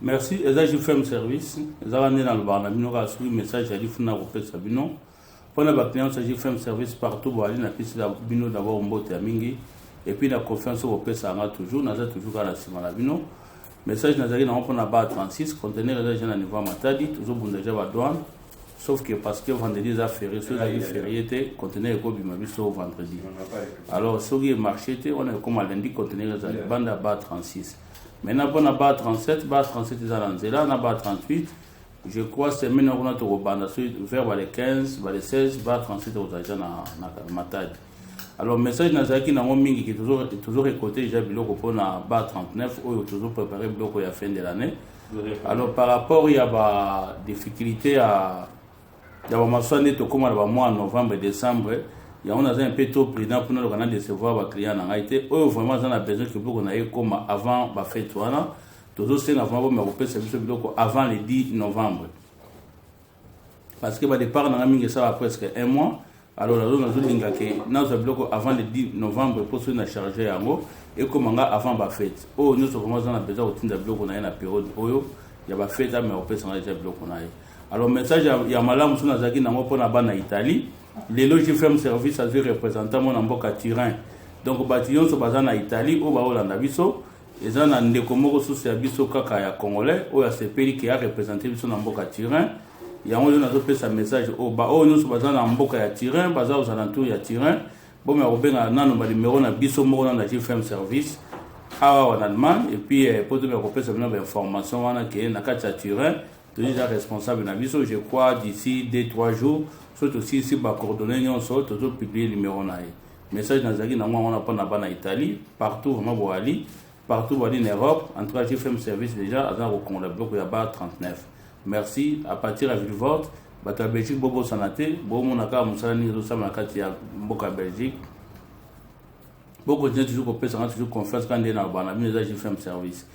Merci. Je fais un service. Je vais dans le bar. Je vais un message. Je vais faire un Sabino. Pour les clients, je fais un service partout. Je vais faire un d'abord un bote à Mingi. Et puis la confiance au PS toujours. Nous toujours à la Simalabino. Message Nazari n'a pas na 36. Conteneur est déjà à niveau Matadi. Toujours bon déjà à douane. Sauf que parce que vendredi, ils ont férié. Ceux qui ont férié, conteneur est comme au vendredi. Alors, ceux qui ont marché, on est comme à lundi, conteneur est à la bande à 36. Maintenant, on a bas 37, bas 37 ils ont là, on a bas 38. Je crois que c'est maintenant qu'on a tout rebanda vers les 15, les 16, bas 37 aux agents dans Matadi. Alors, le message Nazaki n'a mingi qui est toujours écouté, j'ai vu pour na bas 39, où il est toujours préparé bloc à la fin de l'année. Alors, par rapport, il y a des difficultés à. Il y a des comme le mois de novembre et décembre. Il y a un peu tôt président pour nous décevoir les clients en Haïti. Eux, vraiment, on a besoin que vous ayez comme avant la fête. Toujours, c'est avant le 10 novembre. Parce que le départ, on a presque un mois. Alors, nous avons avant le 10 novembre pour se charger en haut. Et comme avant la fête. Nous avons vraiment besoin de bloc dans la période où il y a la fête, mais on peut s'en aller bloc. Alors, le message, il y a malam sur Nazaki pour la Italie. Les loges ferme service à dire représentant mon amboka Turin. Donc, bâtiment sont basés en Italie, au Hollande Abisso. Ils ont un décomoro sous service au Kaka Congolais, où il y a ce pays qui a représenté son amboka Turin. Il y a un message au bas, nous sommes basés en amboka Turin, basés aux alentours de Turin. Bon, mais on a un numéro de Bisso Moro dans la ferme service. En Allemagne, et puis, pour te faire une information, on a qui est à Turin. Déjà responsable Nabiso, je crois d'ici 2-3 jours, surtout aussi ici, coordonnées, nous sommes toujours publié le numéro. Message Nazaki, on n'a pas en Italie, partout, vraiment, partout en Europe. En tout cas, j'ai fait un service déjà, à le bloc, il y a 39. Merci, à partir de Villevoorde, la Belgique, Bobo Sanate, Bobo Monaka, Moussalani, Roussamakati, Boka Belgique. Beaucoup de gens toujours toujours confiance quand on est dans le banane, déjà j'ai fait un service.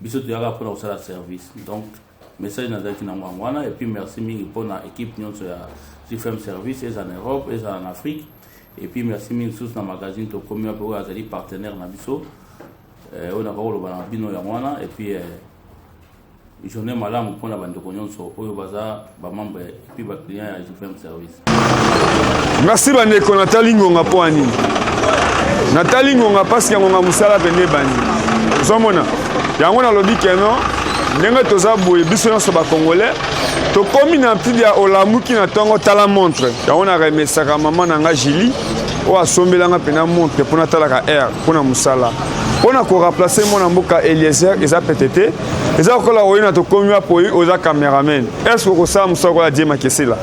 Bissot, tu as appris à service. Donc, message Nazaki Namwana, et puis merci Mingi pour l'équipe qui fait un service, et en Europe, et en Afrique. Et puis merci Mingi sur le magazine, tu as commis un peu de partenaires Nabiso. On a parlé de Bino Yamwana, et puis journée malade pour la bande de Cognon, sur Oyobaza, Bamambe, et puis client qui fait un service. Merci Bandeko Nathalie Ngonga Poani. Nathalie Ngonga parce qu'il y a un Moussala Bende Bani. Vous savez, il y a un lobby qui est non. Ndenge toza boye biso nyonso ba congolais to komi na mpidi ya olamuki na tongo tala montre ya ona remesaka mama na nga Julie o asombelanga pena montre pona talaka air pona musala pona ko remplacer mona mboka Eliezer eza PTT eza kola oyina to komi apoyi oza cameraman est-ce que ça musala ko la Diema Kesela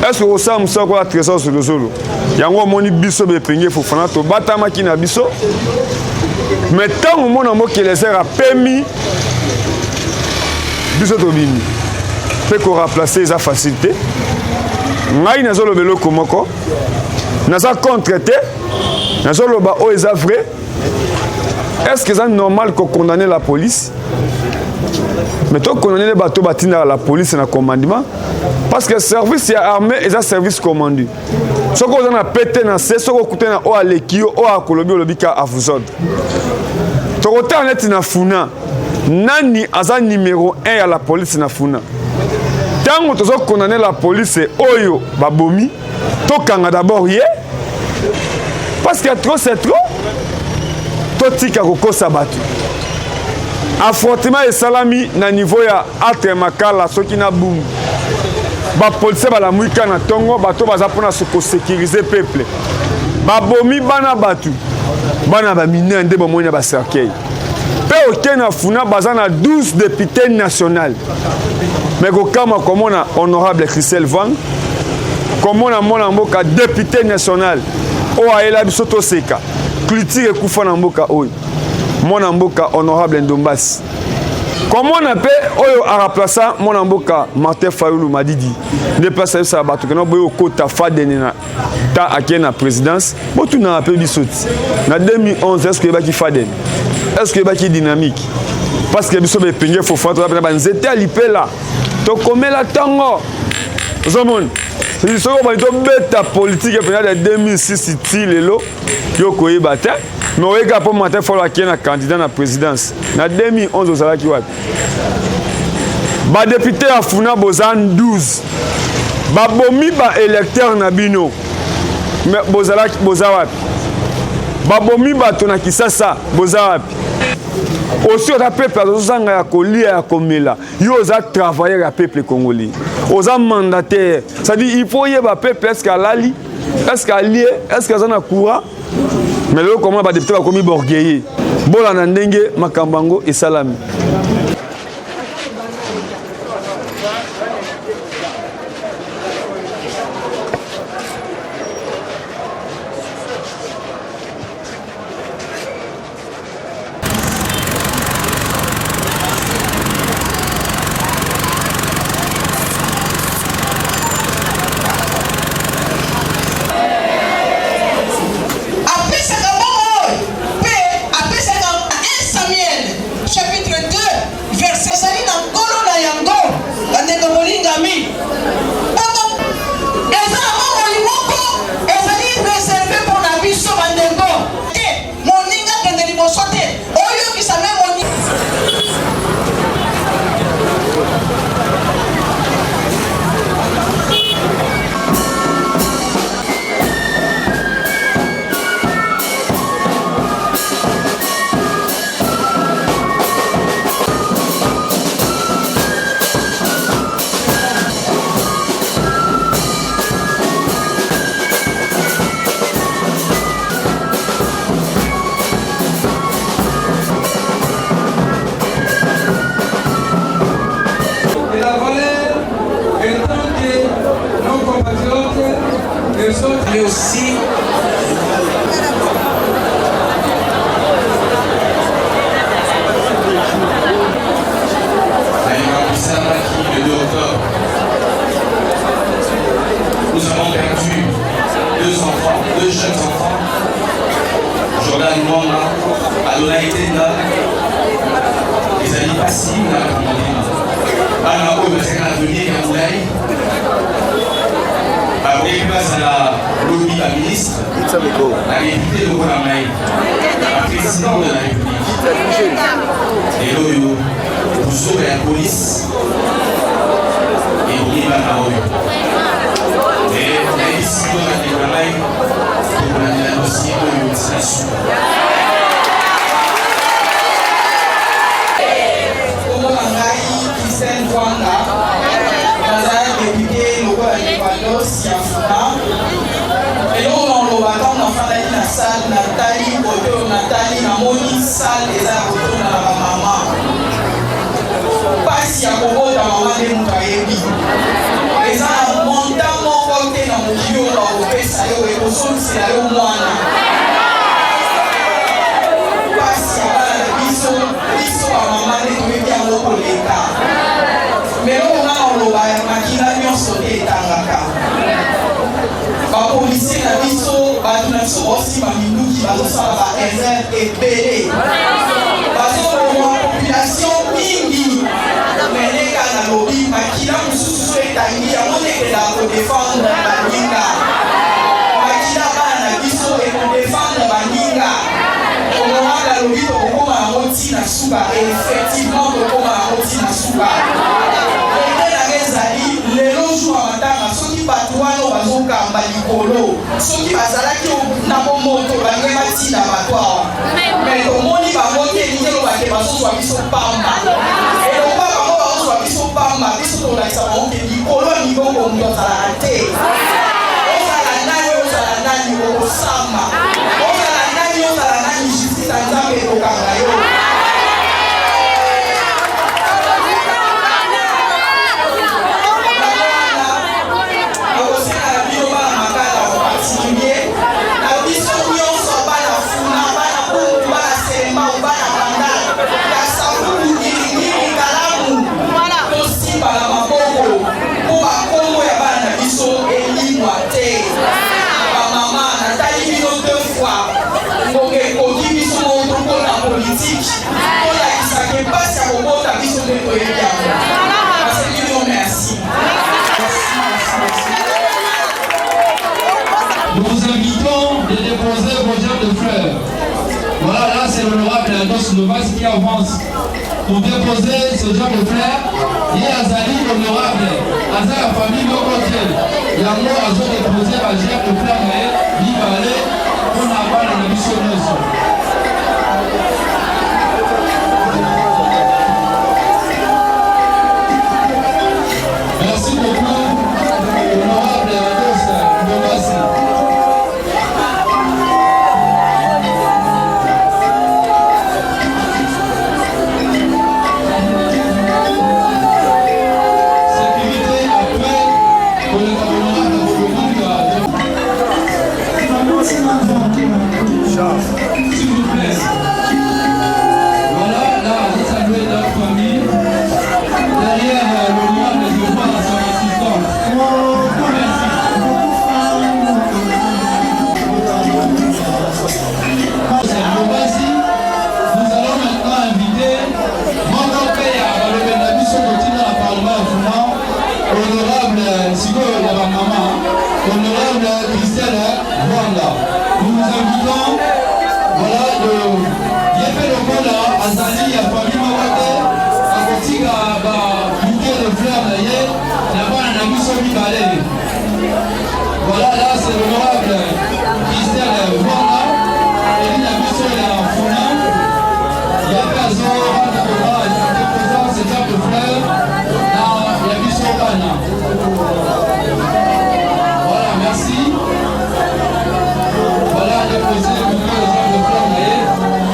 est-ce que ça musala ko la Trésor Zolozolo yango moni biso be penge fo fana to batama ki na biso mais tant mona mboka Eliezer a permis biso to bimi pe ko remplacer za facilité ngai nazo lobelo komoko naza contreté nazo loba o eza vrai est-ce que c'est normal qu'on condamne la police mais to condamner les bateaux batina la police na commandement parce que service armé et ça service commandé soko on a pété na c'est soko kutena o alekio o akolobi olobika afusod to kota net na funa nani aza numéro 1 à la police na funa tango tozo condamner la police oyo babomi tokanga d'abord ye parce que trop c'est trop totika kokosa batu affrontement et salami na niveau ya atre makala soki na boum ba police bala muika na tongo bato baza pona se sécuriser peuple babomi bana batu bana ba mineur nde bomona ba cercueil pe okena funa bazana 12 députés nationaux mais kokama komona honorable Christelle Vang komona mona mboka député national o aela biso to seka culture kufa na mboka oyo mona mboka honorable Ndombasi komona pe oyo a remplacer mona mboka Martin Fayulu Madidi ne place ça bato kena boyo kota fadene na ta akena présidence botu na pe bisoti na 2011 est-ce que baki fadene est-ce que baki dynamique parce que biso be penge fo fa to ba nzete alipela to komela tango zomon biso ko ba to beta politique pena de 2006 ti lelo yo koyeba te mais oyeka po matin folo akie na candidat na présidence na 2011 ozalaki wapi badepute ya funa boza 12 babomi baélecteur na bino mais boza wapi babomi bato na Kisasa boza wapi aussi oza peuple azozanga ya kolia ya komela yo oza travailleur ya peuple congolais oza mandataire c'est-à-dire il faut yeba peuple est-ce qu'alali est-ce qu'alie est-ce qu'aza na courant mais lelo comment badepute bakomi borgueiller bolanda ndenge makambo yango esalami. Mais aussi le 2 octobre, nous avons perdu 2 enfants, 2 jeunes enfants, Jordan Mwanga, Adonai Tenda, les amis passifs, Bana Oyo, c'est un avenir à Moulay. Après, place à la lobby, la ministre, la députée de Konamaï, la présidente de la République, et l'Oyo, pour sauver la police, et pour y battre à Oyo. Et la décision de Konamaï, pour la dossier Oyo, c'est la suite. Et nous, on va attendre la salle, Nathalie, Nathalie, Namoni, salle, et là, on a la maman. Pas si à Bobo, la maman de Moukayebi. Et ça, montant mon côté dans mon vieux, on va faire ça, et on s'en c'est là, au moins. Pas si à la biso, à maman de Moukayebi, à mon collègue. Mais là, on va maquiller, on sauter, tangaka. Les policiers na biso bato aussi baminduki bazosala ba erreur ebele bazomona population mingi meneka na lobi makila mosusu etangi yango nekela kodefendre baninga makila bana na biso ekodefendre baninga omona lobi tokokoma yango ntina suka effectivement tokokoma yango ntina suka lelo jour ya matanga soki bato wana bazokamba likolo soki bazalaki na bomoto bange batina bato awa me tomoni bango te likelo bake bazozwa biso pamba elokwa bango bazozwa biso pamba biso tolakisa bango ke likolo ya mibongo moto azalaka te ozala nani ozala nani okosamba ozala nani justice ya nzambe ekokanga yo. Maman, Nathalie Binote, Lovasi qui avance pour déposer ce genre de fleurs. Il y a Azali honorable, Azali la famille Mokotel. Il y a moi à déposer la gère de fleurs, mais il va aller pour la balle de la mission. Merci beaucoup, honorable Lovasi. S'il vous plaît. Voilà, là, vous saluez notre famille. Derrière le roi de devoir à son assistant. Merci. Nous allons maintenant inviter mon grand-père à le Benabi Sokoti dans la Parlement Founan, honorable Sigo Yabamama, honorable Christelle Rwanda. Nous vous invitons, voilà, de Yepé Lokola, Azali, à famille Mawate, à Kotika, bouquet de fleurs d'ailleurs, là-bas, on a mis son balai. Voilà, là, c'est l'honorable Christelle Rwanda, et il a mis son Founa. Yepé Azor, Rwanda, il a déposé ce genre de fleurs, là, il a mis son Bana. Voilà, merci. Voilà, déposer le bouquet de fleurs de fleurs,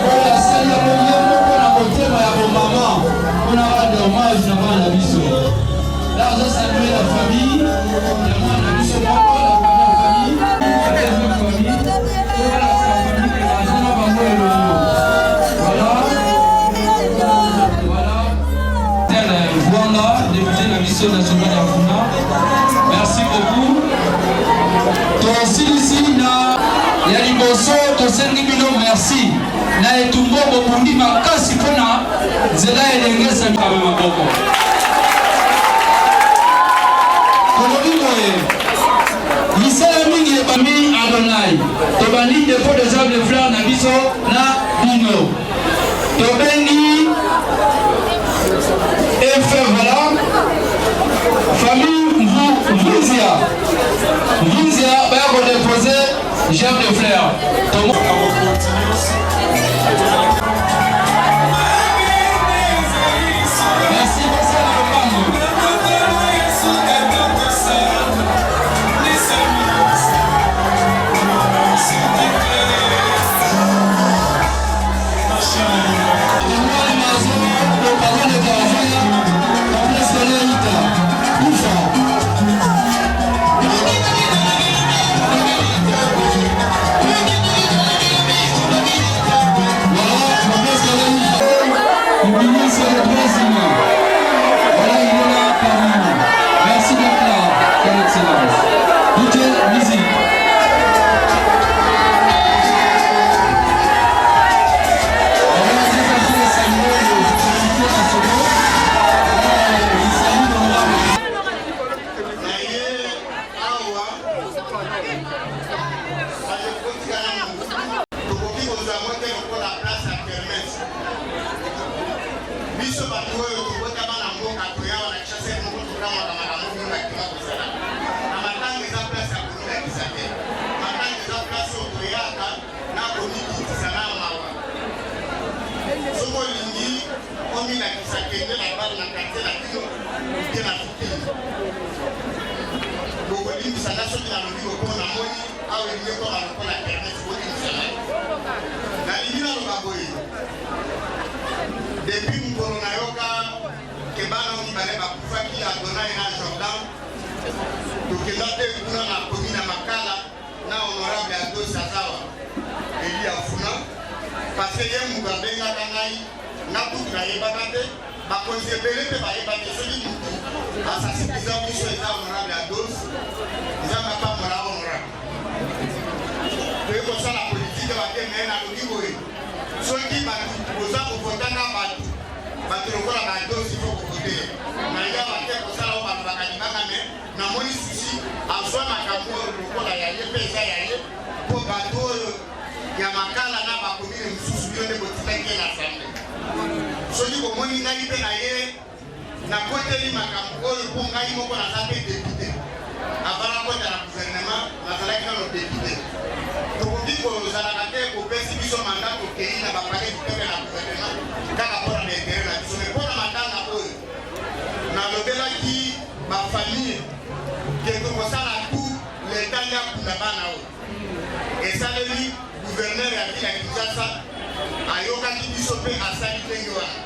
pour la cérémonie, pour la beauté, pour la maman, pour la rendre hommage devant la mission. Là, je salue la famille, devant la mission, la famille, la deuxième famille, pour la famille de la zone de voilà, voilà, tel Rwanda, député de la mission nationale d'Afuna. Merci beaucoup. Ici, il y a l'immoso, merci. Na etumbo bobundi makasi pona zela elengesa kama maboko. Kolobimoye. Misala mingi ebami Adonai. Tobani dépôt des arbres de fleurs na biso na bino. Tobengi et fait voilà. Famille Vunzia va redéposer germe de fleurs. Merci, merci à la femme. Depuis Mkolo Nayoka, Kebana Mibale Bakufaki à Donai na Jordan, Tukendate Kuna na Komina Makala, na honorable Ado Sazawa, Eli Afuna, parce que Yem Mugabenga Kanai, na Tukra Yebakate, Bakonze Belete Bayebate Soli Mutu, Assassin Pizan Miso et honorable Ados, Zama pas Mora honorable. C'est comme ça la politique va être menée à l'Okiboé. Ceux qui vont voter pour voter dans Batou, Batou le voit à Batou s'il faut voter. Mais il y a un peu comme ça là où on va gagner, mais dans mon souci, en soi ma camoufle le voit là, il y a des pays pour Batou ya makala na bakomine mosusu bino nde botikaki ye na assemble soki komoni ngai mpe na ye nakoteli makambo oyo mpo ngai moko naza mpe depute avant nakota na gouvernement nazalaki nano depute tokoki kozalaka te kopesi biso manda tokei na bapale dupepe na gouvernement kaka mpona na intere na biso me mpona matanga oyo nalobelaki bafamille ke tokosala tout leta nde akunda bana oyo esaleli gouverneur ya ville ya Kinshasa ayokaki biso mpe asali ndenge wana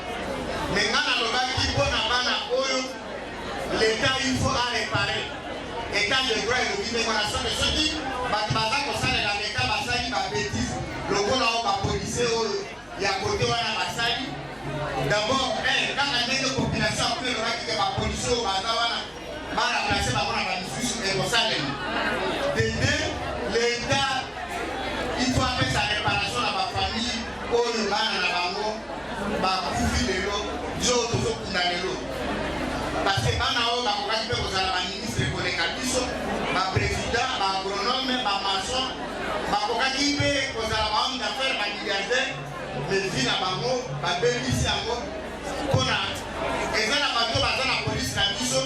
me nga nalobaki mpona bana oyo leta il faut aréparer état de droit elobi ndenge wana soki bato baza kosalela leta basali babétise lokola oyo bapolisie oyo ya kote wana basali d'abord kaka ndenge population akulelobaki te bapolisie oyo baza wana baraplace bango na bamisusu ekosalema dede leta il faut apesa réparation na bafamille oyo bana na bango bakufi lelo biso oyo tozokunda lelo parce que bana oyo bakokaki mpe kozala baministre koleka biso baprésident baagronome bamason bakokaki mpe kozala bahomme d'affaire bamilliardaire mevi na bango babengisi yango mpona eza na bato baza na polise na biso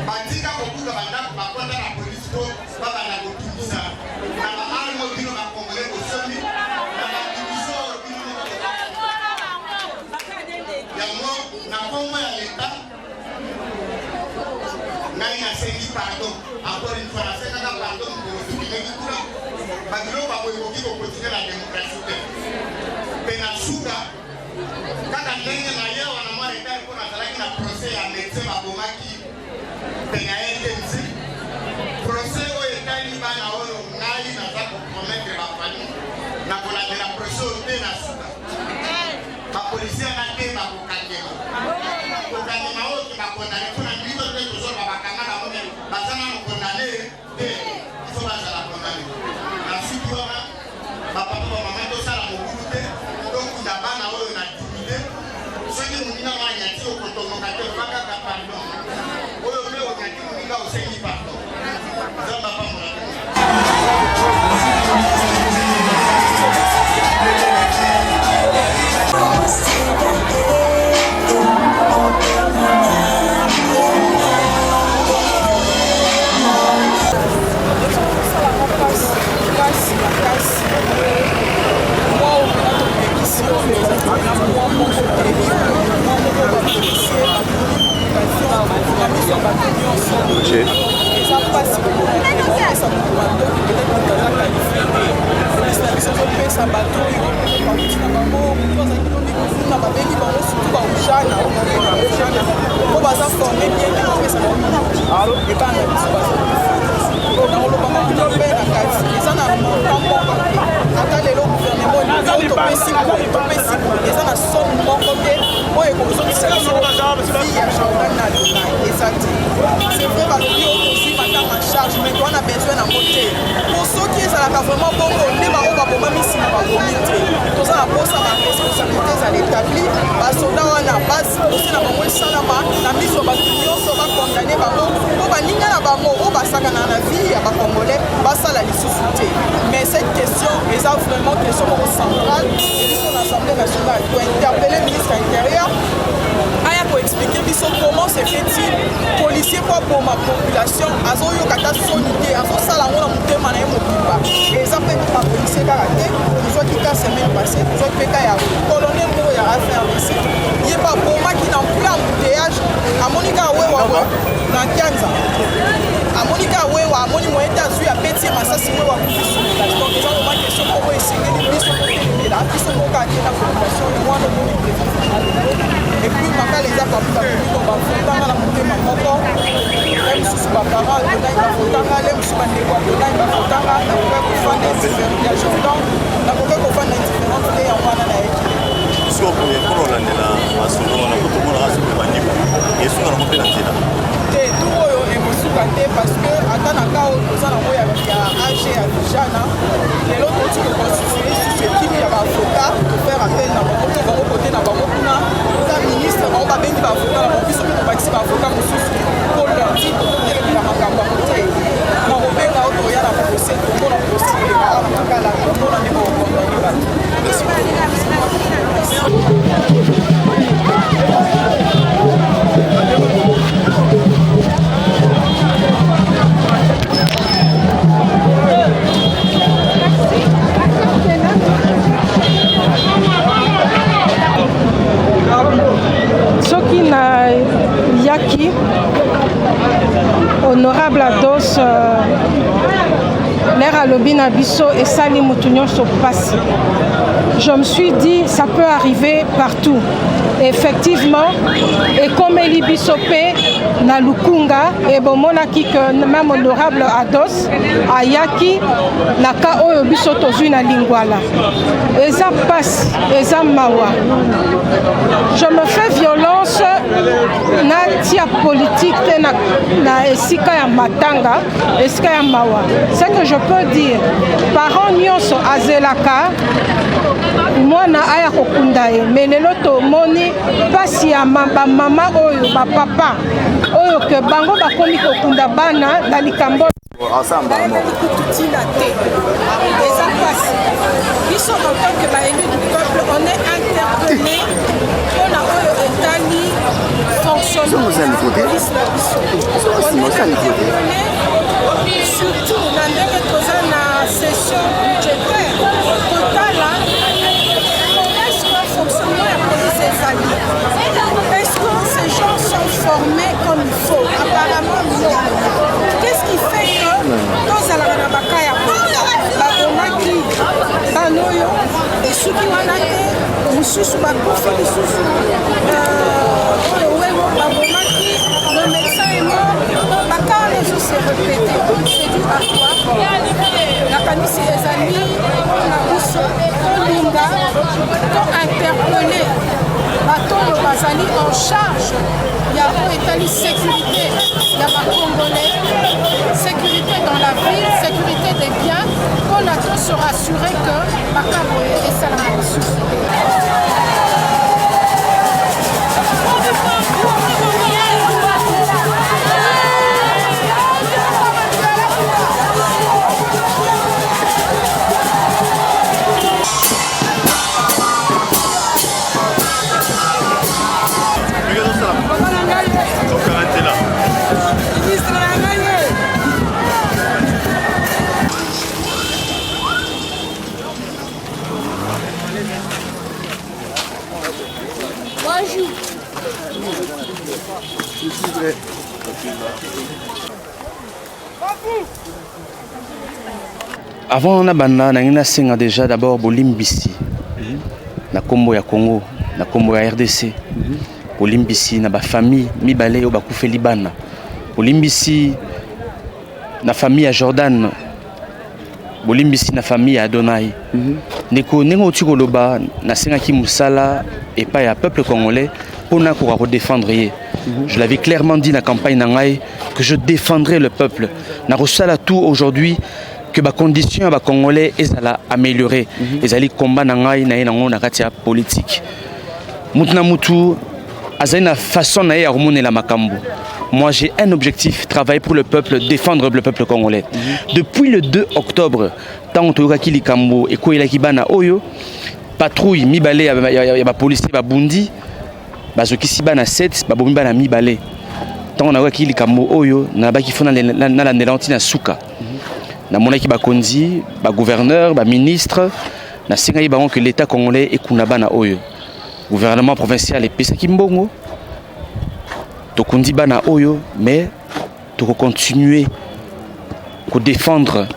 batika kokuka bandako bakota na polise po babanda kotungisa na baarme bino bakongole kosomi na batubiso bino yango na kongo ya leta ngai nasengi pardon encore une fois nasengaka pardon mokolosokineki kuna babilo bakoyekoki kokontinue na démocratie te mpe na suka kaka ndenge na ye wana mwa retard mpo nazalaki na procès ya médecin babomaki pene ya RTNC procès oyo etali bana oyo ngai naza kopromettre bafamille na kolandela procès oyo te na suka bapolisier na te bakokangema kokangema oyo ke bakondane mpona ndito te tozoloba bakanga na mone baza nano kondane te ifo bazala kondane na suki wana bapapa bamama tosala mokulu te tokunda bana oyo na dimide soki moninga wanyati okotomoka te obakaka pardon oyo mpe onyaki moninga osengi pardon zamba pamola mais cette question est vraiment question centrale et sur l'Assemblée nationale pour interpeller le ministre intérieur pour expliquer comment se fait-il policier pour ma population azoyo kata sonité azosala ngona mutema na mokipa et ça peut pas policier karaté nous qui la semaine passée nous autres péka ya colonel mo ya affaire ici il pas pour moi qui dans plein embouteillage à Monica wewa na Kianza à Monica wewa moni mo eta zu ya petit masasi wewa kufisu donc ils ont ma question pour essayer de biso pour la biso mo ka na population moi no moni et puis maka les a pas pour bafutanga na motema moko emususu baparent donai bafutanga lemususu bandeko donai bafutanga nakoka kofanda indifférent ya jordan nakoka kofanda indifférent te ya mwana na ekile biso mpona olandela masolo wana kotomonaka soki bandiko esunga nango mpe na nzela te tu oyo ekosuka te parce que ata na ka oyo toza nango ya age ya vijana lelo toti koconstitue susu ekipe ya baavoka tofaire appel na bango mpe bango kote na bango kuna ta ministre bango babengi baavoka na bango biso mpe tobakisi baavoka mosusu po lundi tokotelemela makambo yango te na kobenga oyo toya na procès tomona procès elekaka makala tomona ndeko Soki na yaki honorable Ados l'air à l'obina biso et sali mutunyon so passe. Je me suis dit ça peut arriver partout. Et effectivement, et comme Eli Bisopé na Lukunga et bomonaki que même honorable Ados ayaki na ka oyo biso tozui na lingwala. Eza passe, eza mawa. Je me fais violence na tia politique te na esika ya matanga, esika ya mawa. Ce que je peux dire, parents nyonso azelaka mwana aya kokunda ye, mais lelo tomoni pasi ya bamama oyo bapapa oyo ke bango bakomi kokunda bana na likambo likututina te eza pasi. Biso en tant que baélu du peuple, on est interpellé mpona oyo etali fonctionnement ya police na biso. On est interpellé surtout na ndenge toza na session budgétaire totala est-ce que fonctionnement ya police ezali, est-ce que ces gens sont formés comme il faut? Apparemment non. Qu'est-ce qui fait que tozalaka na baka ya babomaki banoyo esuki wana te mosusu bakufi lisusu oyo wewo babomaki le médecin est mort baka wana ezo se répété. C'est dû à quoi? Nakanisi ezali na biso tolinga tointerpele bato oyo bazali en charge ya oyo etali sécurité ya bacongolais, sécurité dans la ville, sécurité des biens, mpona to se rassurer que makambo esalama lisusu. Avant on a banda na senga déjà d'abord bolimbisi na kombo ya Congo na kombo ya RDC bolimbisi na ba famille mibale o bakufeli bana bolimbisi na famille ya Jordan bolimbisi na famille ya Adonai ndeko nengo tukoloba na senga ki musala et pas ya peuple congolais pour na ko défendre ye. Je l'avais clairement dit dans la campagne nangai que je défendrai le peuple. Na rosala tout aujourd'hui que les conditions des Congolais soient améliorées. Ils allaient combattre na katia politique. Mutna mutu azana façon na ya remonter la makambo. Moi j'ai un objectif, travailler pour le peuple, défendre le peuple congolais. Depuis le 2 octobre, tant que toka likambo et ko ilakibana oyo patrouille mibale ya ba policier ba bundi bazoki siba na 7 ba bombi bana mibale. Tant on a ki likambo oyo na ba ki fona na la nelanti na suka. Na monaki ba konzi, ba gouverneur, ba ministre, na singayi ba que l'état congolais est kunabana oyo. Gouvernement provincial et pesa kimbongo. To kondi bana oyo, mais to continuer ko défendre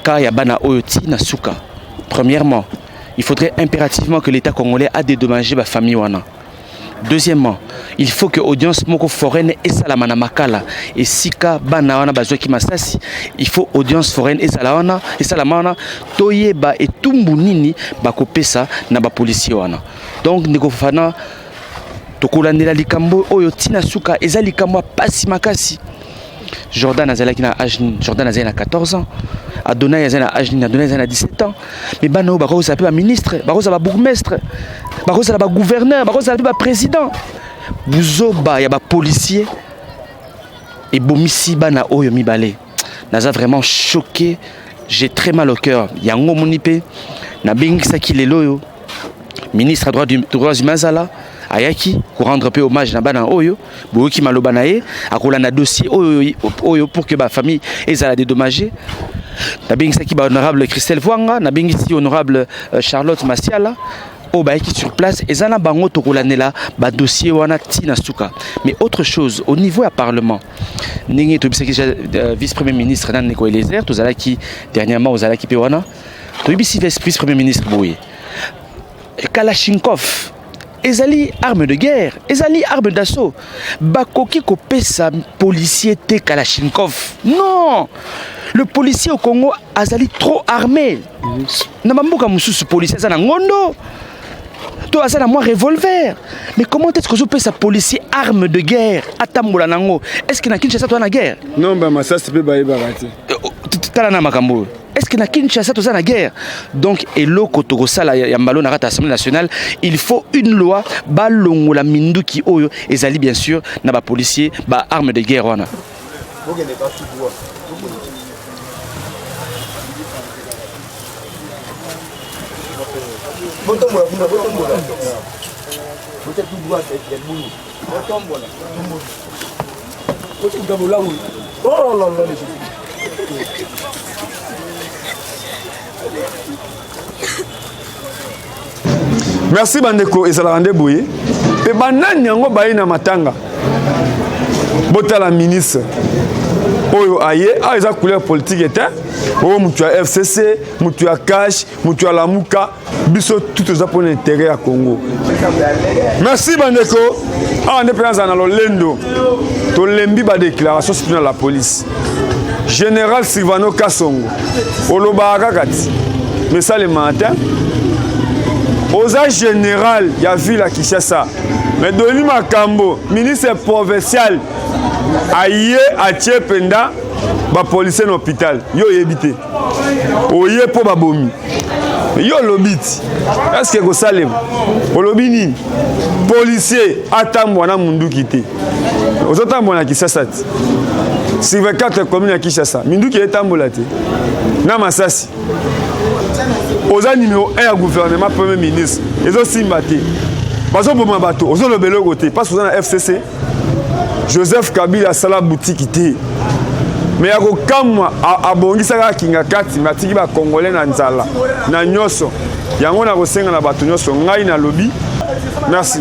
ka ya bana oyo ti na suka. Premièrement, il faudrait impérativement que l'état congolais a dédommagé ba famille wana. Deuxièmement, il faut que audience moko foraine et salamana makala et sika bana wana bazwa ki masasi, il faut audience foraine et salamana et salamana toyeba et tumbu nini bakopesa na ba policier wana. Donc ndeko fana tokolandela likambo oyo tina suka eza likambo pasi makasi. Jordan azalaki na âge, Jordan azalaki na 14 ans. Adonai azalaki na âge, Adonai azalaki na 17 ans. Mais bano bako ça peut ministre, bako ça bourgmestre, bako ça ba gouverneur, bako ça ba président. Buzoba ya ba policier et bomisi bana oyo mibale. Naza vraiment choqué, j'ai très mal au cœur. Yango monipe na bengisa ki lelo yo. ministre des droits humains zala ayaki pour rendre un peu hommage na bana oyo boyoki maloba na ye akolanda dossier oyo pour que ba famille ezala dédommagée. Nabengisi ba honorable Christelle Vwanga, nabengisi honorable Charlotte Masiala au baiki sur place ezana bango tokolanela ba dossier wana tina suka. Mais autre chose au niveau du parlement ningi to bisaki vice-premier ministre nan Neko Elezer tozala ki dernièrement ozala ki pe wana to bisi vice-premier ministre boye Kalachnikov ezali arme de guerre, ezali arme d'assaut. Bakoki kopesa policier te Kalachnikov. Non! Le policier au Congo azali trop armé. Namambuka mususu policier za na ngondo. To azala moi revolver. Mais comment est-ce que je peux sa policier arme de guerre atambola nango? Est-ce que na Kinshasa to na guerre? Non ba masa c'est pe ba ibakati. Tala na makambo. Est-ce que na Kinshasa to na guerre? Donc eloko to sala ya mbalo na rata Assemblée nationale, il faut une loi balongo la minduki oyo ezali bien sûr na ba policier ba arme de guerre wana. Merci bandeko ezala rande boye pe banani yango bayi na matanga botala ministre oyo aye a eza couleur politique était o mutu ya FCC mutu ya cash mutu ya lamuka biso tout eza pour l'intérêt à Congo. Merci bandeko a ande penza na lolendo to lembi ba déclaration sur la police général Silvano Kasongo olobaka kati mais ça le matin Oza général ya ville à Kinshasa mais Denis Makambo ministre provincial aye atie penda ba policier l'hôpital yo yebité oye po babomi yo lobiti est-ce que ko salem olobi nini policier atambwa na munduki te ozotambwa na Kinshasa si 24 communes à Kinshasa minduki etambola te na Masasi oza numéro 1 à gouvernement premier ministre ezo simba te bazo boma bato ozo lobelo côté parce que na FCC Joseph Kabila sala boutique te mais yako kamwa abongisaka kinga kati matiki ba congolais na nzala na nyoso yango na kosenga na bato nyoso ngai na lobby merci.